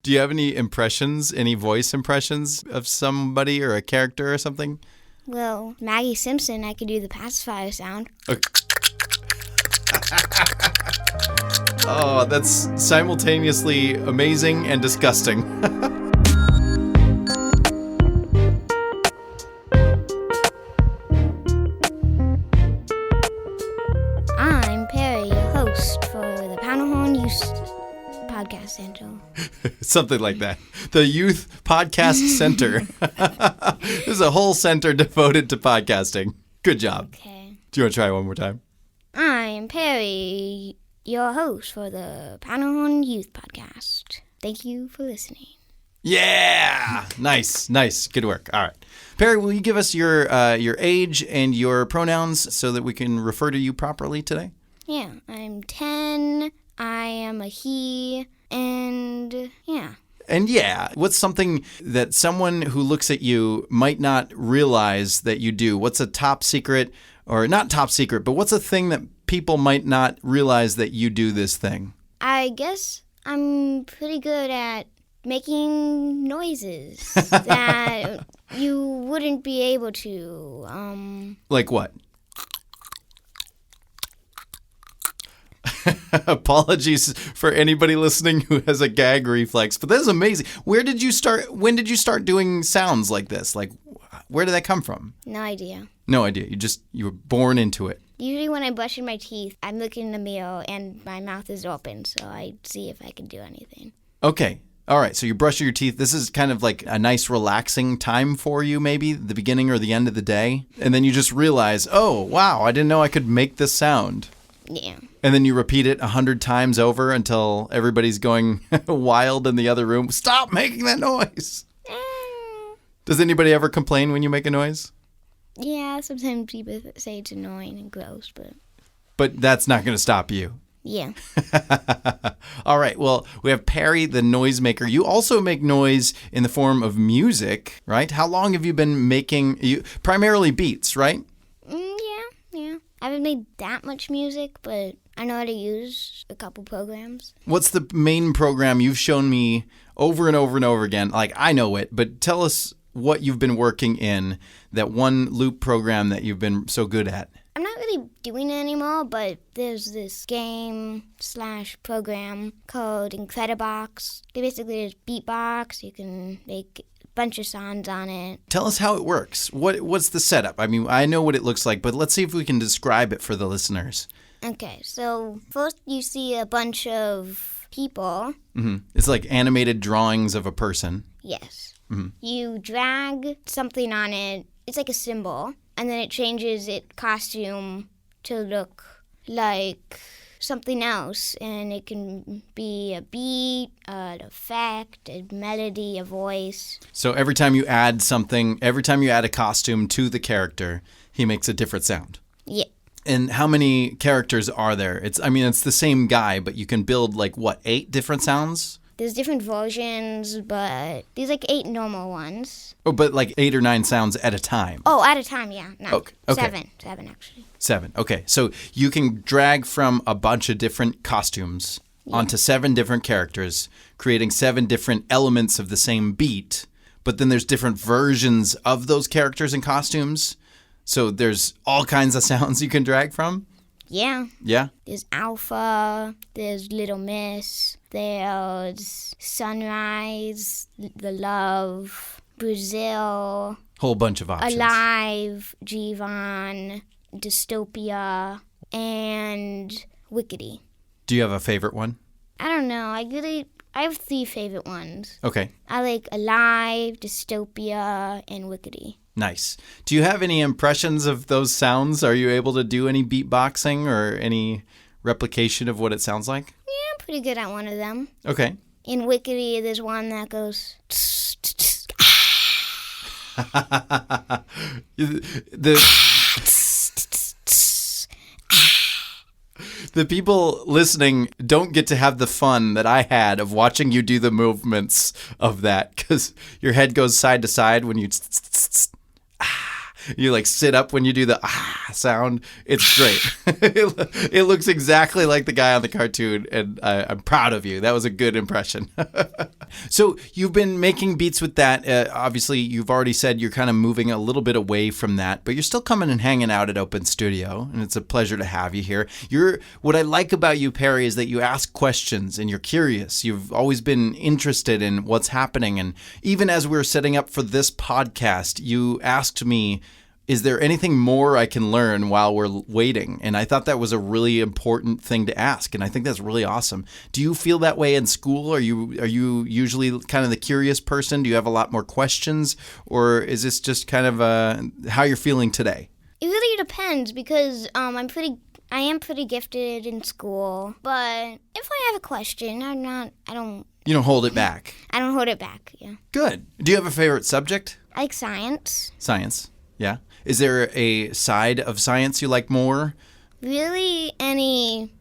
Do you have any impressions, any voice impressions of somebody or a character or something? Well, Maggie Simpson, I could do the pacifier sound. Okay. Oh, that's simultaneously amazing and disgusting. I'm Perry, your host for the Powderhorn Youth Podcast Center. Something like that. The Youth Podcast Center. There's a whole center devoted to podcasting. Good job. Okay. Do you want to try one more time? I'm Perry, your host for the Powderhorn Youth Podcast. Thank you for listening. Yeah! Nice. Good work. All right. Perry, will you give us your age and your pronouns so that we can refer to you properly today? Yeah, I'm 10, I am a he, and yeah. And yeah, what's something that someone who looks at you might not realize that you do? What's a top secret, or not top secret, but what's a thing that people might not realize that you do this thing? I guess I'm pretty good at making noises that you wouldn't be able to. Like what? Apologies for anybody listening who has a gag reflex, but that's amazing. When did you start doing sounds like this? Like, where did that come from? No idea. No idea. You were born into it. Usually when I'm brushing my teeth, I'm looking in the mirror and my mouth is open, so I see if I can do anything. Okay. All right. So you're brushing your teeth. This is kind of like a nice relaxing time for you, maybe the beginning or the end of the day. And then you just realize, oh, wow, I didn't know I could make this sound. Yeah. And then you repeat it 100 times over until everybody's going wild in the other room. Stop making that noise. Does anybody ever complain when you make a noise? Yeah, sometimes people say it's annoying and gross, But that's not going to stop you. Yeah. All right. Well, we have Perry, the noisemaker. You also make noise in the form of music, right? How long have you been making primarily beats, right? Yeah. I haven't made that much music, but I know how to use a couple programs. What's the main program you've shown me over and over and over again? Like, I know it, but tell us what you've been working in, that one loop program that you've been so good at. I'm not really doing it anymore, but there's this game/program called Incredibox. They basically just beatbox. You can make a bunch of sounds on it. Tell us how it works. What's the setup? I mean, I know what it looks like, but let's see if we can describe it for the listeners. Okay, so first you see a bunch of people. Mm-hmm. It's like animated drawings of a person. Yes. Mm-hmm. You drag something on it. It's like a symbol. And then it changes its costume to look like something else. And it can be a beat, an effect, a melody, a voice. So every time you add a costume to the character, he makes a different sound. Yeah. And how many characters are there? It's the same guy, but you can build 8 different sounds? There's different versions, but there's 8 normal ones. Oh, but 8 or 9 sounds at a time. Oh, at a time, yeah. No, okay. 7 actually. 7, okay. So you can drag from a bunch of different costumes onto 7 different characters, creating 7 different elements of the same beat, but then there's different versions of those characters and costumes. So there's all kinds of sounds you can drag from? Yeah. Yeah? There's Alpha, there's Little Miss, there's Sunrise, The Love, Brazil. Whole bunch of options. Alive, Jivan, Dystopia, and Wickedy. Do you have a favorite one? I don't know. I have 3 favorite ones. Okay. I like Alive, Dystopia, and Wickedy. Nice. Do you have any impressions of those sounds? Are you able to do any beatboxing or any replication of what it sounds like? Yeah, I'm pretty good at one of them. Okay. In Wickedy, there's one that goes... The people listening don't get to have the fun that I had of watching you do the movements of that, because your head goes side to side when you... You like sit up when you do the sound. It's great. It looks exactly like the guy on the cartoon, and I'm proud of you. That was a good impression. So you've been making beats with that. Obviously, you've already said you're kind of moving a little bit away from that, but you're still coming and hanging out at Open Studio, and it's a pleasure to have you here. What I like about you, Perry, is that you ask questions and you're curious. You've always been interested in what's happening, and even as we were setting up for this podcast, you asked me, is there anything more I can learn while we're waiting? And I thought that was a really important thing to ask, and I think that's really awesome. Do you feel that way in school? Are you usually kind of the curious person? Do you have a lot more questions, or is this just kind of how you're feeling today? It really depends because I am pretty gifted in school, but if I have a question, I don't. You don't hold it back. I don't hold it back. Yeah. Good. Do you have a favorite subject? I like science. Science. Yeah. Is there a side of science you like more? Really,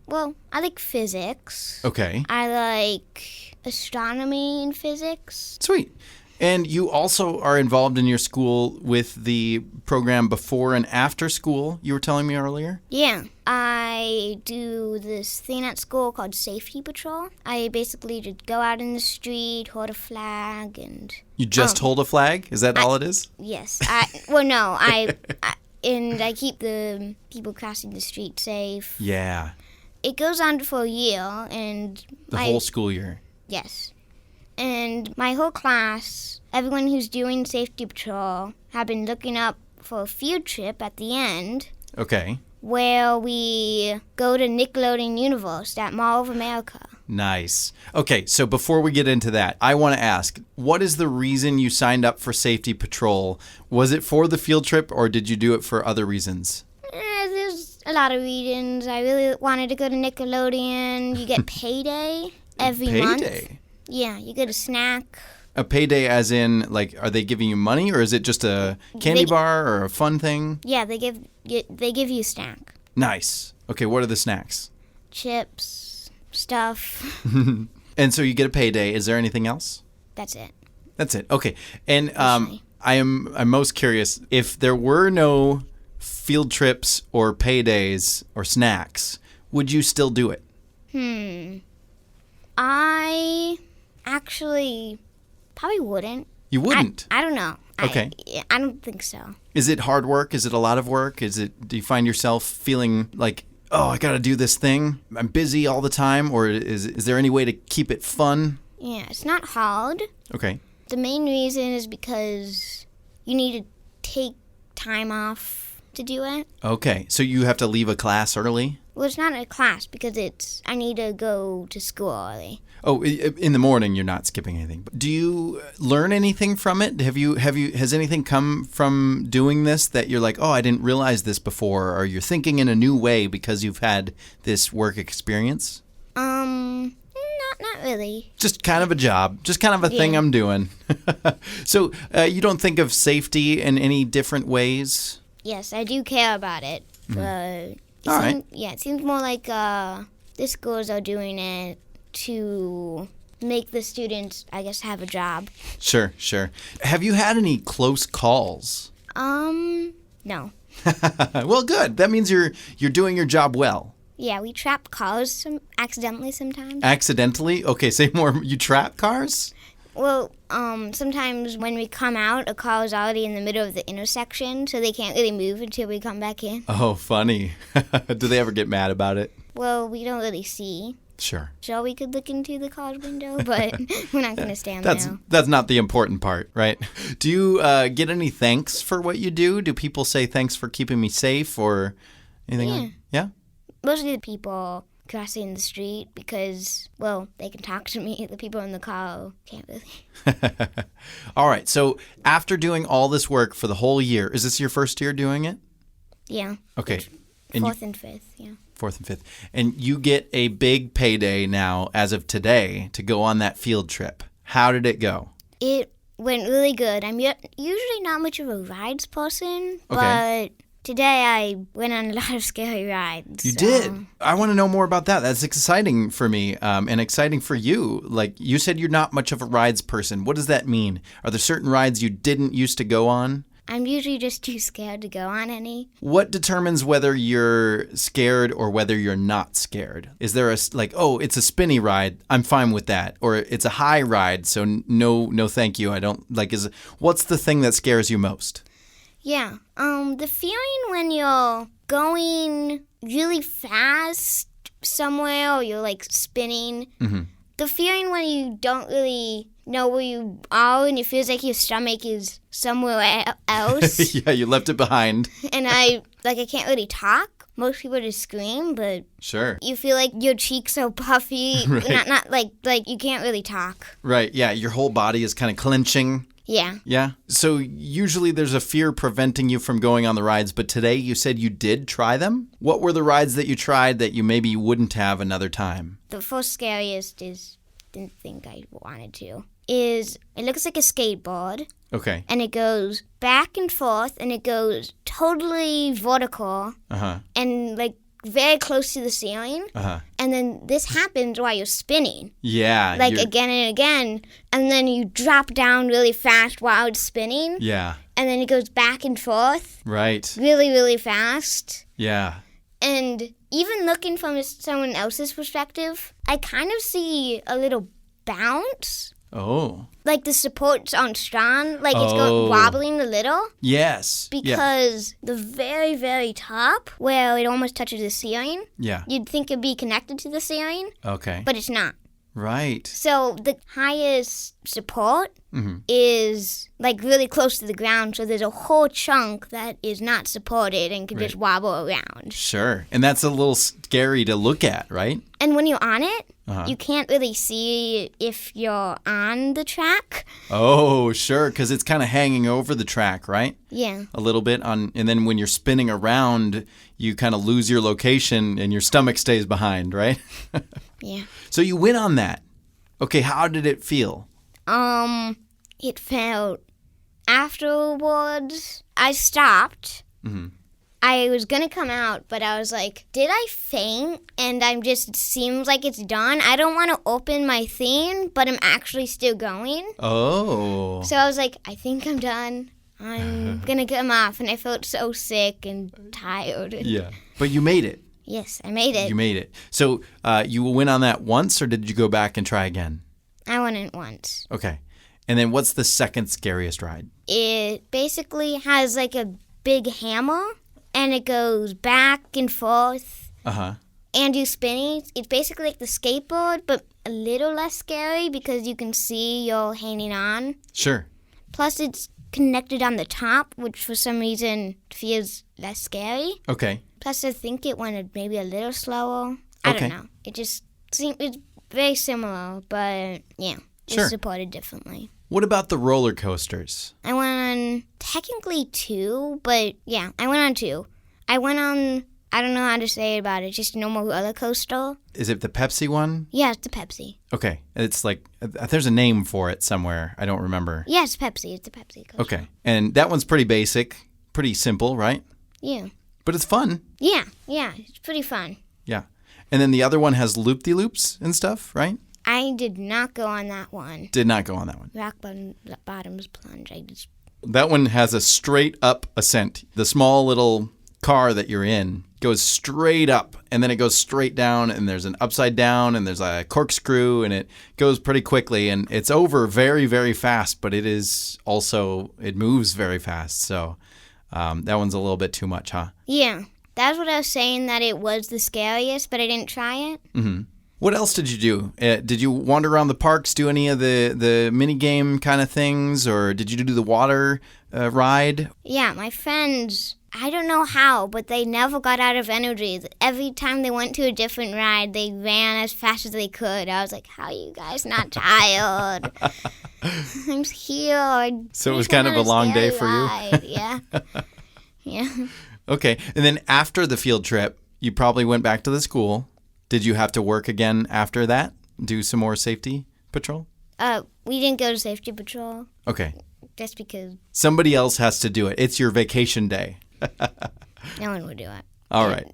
well, I like physics. Okay. I like astronomy and physics. Sweet. And you also are involved in your school with the program before and after school, you were telling me earlier? Yeah. I do this thing at school called Safety Patrol. I basically just go out in the street, hold a flag, and... You just hold a flag? Is that all it is? Yes. I keep the people crossing the street safe. Yeah. It goes on for a year, and... The whole school year? Yes. And my whole class, everyone who's doing Safety Patrol, have been looking up for a field trip at the end. Okay. Where we go to Nickelodeon Universe at Mall of America. Nice. Okay, so before we get into that, I want to ask, what is the reason you signed up for Safety Patrol? Was it for the field trip, or did you do it for other reasons? There's a lot of reasons. I really wanted to go to Nickelodeon. You get payday every month. Payday? Yeah, you get a snack. A payday as in, like, are they giving you money, or is it just a candy bar or a fun thing? Yeah, they give you a snack. Nice. Okay, what are the snacks? Chips, stuff. And so you get a payday. Is there anything else? That's it. That's it. Okay. And I'm most curious, if there were no field trips or paydays or snacks, would you still do it? I actually probably wouldn't. You wouldn't? I don't know. Okay. I don't think so. Is it hard work? Is it a lot of work? Do you find yourself feeling like, oh, I got to do this thing? I'm busy all the time? Or is there any way to keep it fun? Yeah, it's not hard. Okay. The main reason is because you need to take time off to do it. Okay. So you have to leave a class early? Well, it's not a class because I need to go to school early. Oh, in the morning you're not skipping anything. Do you learn anything from it? Has anything come from doing this that you're like, oh, I didn't realize this before, or you're thinking in a new way because you've had this work experience? Not really. Just kind of a job, just kind of a thing I'm doing. So you don't think of safety in any different ways? Yes, I do care about it. But it seems more like the schools are doing it to make the students, I guess, have a job. Sure. Have you had any close calls? No. Well, good. That means you're doing your job well. Yeah, we trap cars accidentally sometimes. Accidentally? Okay, say more. You trap cars? Well, sometimes when we come out, a car is already in the middle of the intersection, so they can't really move until we come back in. Oh, funny. Do they ever get mad about it? Well, we don't really see. Sure. So we could look into the car's window, but we're not going to stand there. That's not the important part, right? Do you get any thanks for what you do? Do people say thanks for keeping me safe or anything? Yeah? Mostly the people crossing the street because, well, they can talk to me. The people in the car can't really. All right. So after doing all this work for the whole year, is this your first year doing it? Yeah. Okay. Fourth and fifth, yeah. Fourth and fifth. And you get a big payday now, as of today, to go on that field trip. How did it go? It went really good. I'm usually not much of a rides person, but today I went on a lot of scary rides. You did? I want to know more about that. That's exciting for me and exciting for you. Like, you said you're not much of a rides person. What does that mean? Are there certain rides you didn't used to go on? I'm usually just too scared to go on any. What determines whether you're scared or whether you're not scared? Is there it's a spinny ride, I'm fine with that. Or it's a high ride, so no thank you. I don't what's the thing that scares you most? Yeah. The feeling when you're going really fast somewhere or you're like spinning. Mm-hmm. The feeling when you don't really know where you are and it feels like your stomach is somewhere else. Yeah, you left it behind. And I can't really talk. Most people just scream, but sure. You feel like your cheeks are puffy. Right. Not like you can't really talk. Right, yeah, your whole body is kind of clenching. Yeah. Yeah? So usually there's a fear preventing you from going on the rides, but today you said you did try them? What were the rides that you tried that you maybe wouldn't have another time? The first scariest didn't think I wanted to. It looks like a skateboard. Okay. And it goes back and forth and it goes totally vertical. Uh-huh. And like very close to the ceiling. Uh-huh. And then this happens while you're spinning. Yeah. Again and again. And then you drop down really fast while it's spinning. Yeah. And then it goes back and forth. Right. Really, really fast. Yeah. And even looking from someone else's perspective, I kind of see a little bounce. Oh. Like the supports on strong, like it's going wobbling a little. Yes. Because the very, very top, where it almost touches the ceiling, yeah, you'd think it'd be connected to the ceiling. Okay. But it's not. Right. So the highest support is like really close to the ground, so there's a whole chunk that is not supported and can just wobble around. Sure. And that's a little scary to look at, right? And when you're on it, you can't really see if you're on the track. Oh, sure, because it's kind of hanging over the track, right? Yeah. A little bit and then when you're spinning around, you kind of lose your location and your stomach stays behind, right? Yeah. So you went on that. Okay, how did it feel? It felt afterwards. I stopped. Mm-hmm. I was gonna come out, but I was like, did I faint? And it seems like it's done. I don't want to open my thing, but I'm actually still going. Oh. So I was like, I think I'm done. I'm gonna come off, and I felt so sick and tired. Yeah, but you made it. Yes, I made it. You made it. So you went on that once, or did you go back and try again? I went in once. Okay. And then what's the second scariest ride? It basically has like a big hammer, and it goes back and forth. Uh-huh. And you spin it. It's basically like the skateboard, but a little less scary because you can see you're hanging on. Sure. Plus, it's connected on the top, which for some reason feels less scary. Okay. Plus, I think it went maybe a little slower. I don't know. It just seemed it's very similar, but yeah, it's supported differently. What about the roller coasters? I went on technically 2, but yeah, I went on 2. I went on, I don't know how to say about it, just a normal roller coaster. Is it the Pepsi one? Yeah, it's the Pepsi. Okay. It's like, there's a name for it somewhere. I don't remember. Yeah, it's Pepsi. It's the Pepsi coaster. Okay. And that one's pretty basic, pretty simple, right? Yeah. But it's fun. Yeah. It's pretty fun. Yeah. And then the other one has loop-de-loops and stuff, right? I did not go on that one. Did not go on that one. Rock bottom's plunge. That one has a straight up ascent. The small little car that you're in goes straight up, and then it goes straight down, and there's an upside down, and there's a corkscrew, and it goes pretty quickly, and it's over very, very fast, but it moves very fast. So that one's a little bit too much, huh? Yeah. That's what I was saying, that it was the scariest, but I didn't try it. Mm-hmm. What else did you do? Did you wander around the parks, do any of the mini game kind of things, or did you do the water ride? Yeah, my friends, I don't know how, but they never got out of energy. Every time they went to a different ride, they ran as fast as they could. I was like, how are you guys not tired? I'm here. So it was kind of a long day for you? Yeah. Yeah. Okay. And then after the field trip, you probably went back to the school. Did you have to work again after that? Do some more safety patrol? We didn't go to safety patrol. Okay. Just because. Somebody else has to do it. It's your vacation day. No one would do it. All right.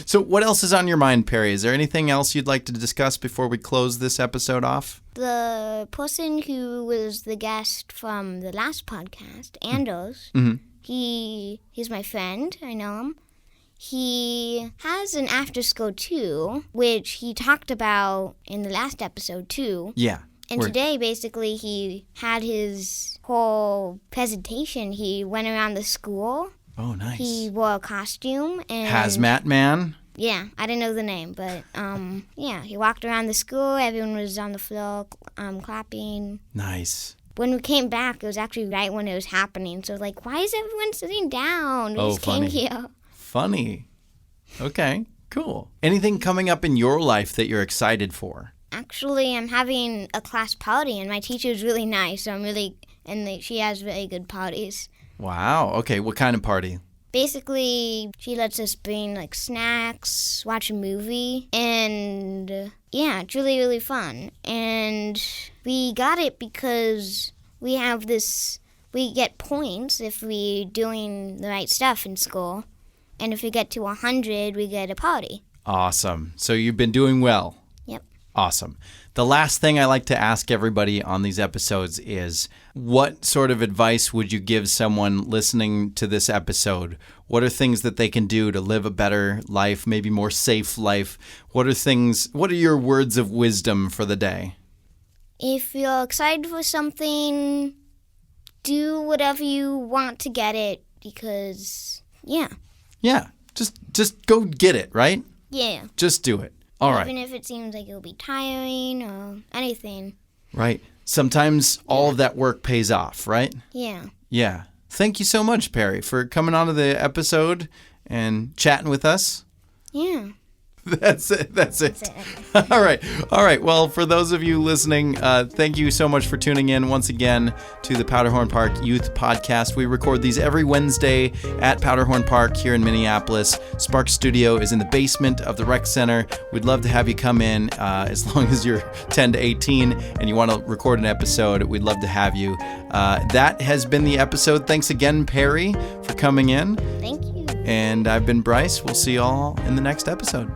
So what else is on your mind, Perry? Is there anything else you'd like to discuss before we close this episode off? The person who was the guest from the last podcast, Anders, he's my friend. I know him. He has an after school too, which he talked about in the last episode too. Yeah. And today, basically, he had his whole presentation. He went around the school. Oh, nice. He wore a costume. And Hazmat Man? Yeah, I didn't know the name, but yeah, he walked around the school. Everyone was on the floor clapping. Nice. When we came back, it was actually right when it was happening. So, like, why is everyone sitting down? We just funny. came here. Funny. Okay, cool. Anything coming up in your life that you're excited for? Actually, I'm having a class party, and my teacher is really nice. So she has really good parties. Wow. Okay, what kind of party? Basically, she lets us bring, like, snacks, watch a movie, and, yeah, it's really, really fun. And we got it because we get points if we're doing the right stuff in school. And if we get to 100, we get a party. Awesome. So you've been doing well. Yep. Awesome. The last thing I like to ask everybody on these episodes is, what sort of advice would you give someone listening to this episode? What are things that they can do to live a better life, maybe more safe life? What are your words of wisdom for the day? If you're excited for something, do whatever you want to get it because, yeah. Yeah. Just go get it, right? Yeah. Just do it. All right. Even if it seems like it'll be tiring or anything. Right. Sometimes all of that work pays off, right? Yeah. Yeah. Thank you so much, Perry, for coming on to the episode and chatting with us. Yeah. That's it. All right. Well, for those of you listening, thank you so much for tuning in once again to the Powderhorn Park Youth Podcast. We record these every Wednesday at Powderhorn Park here in Minneapolis. Spark Studio is in the basement of the rec center. We'd love to have you come in as long as you're 10 to 18 and you want to record an episode. We'd love to have you. That has been the episode. Thanks again, Perry, for coming in. Thank you. And I've been Bryce. We'll see you all in the next episode.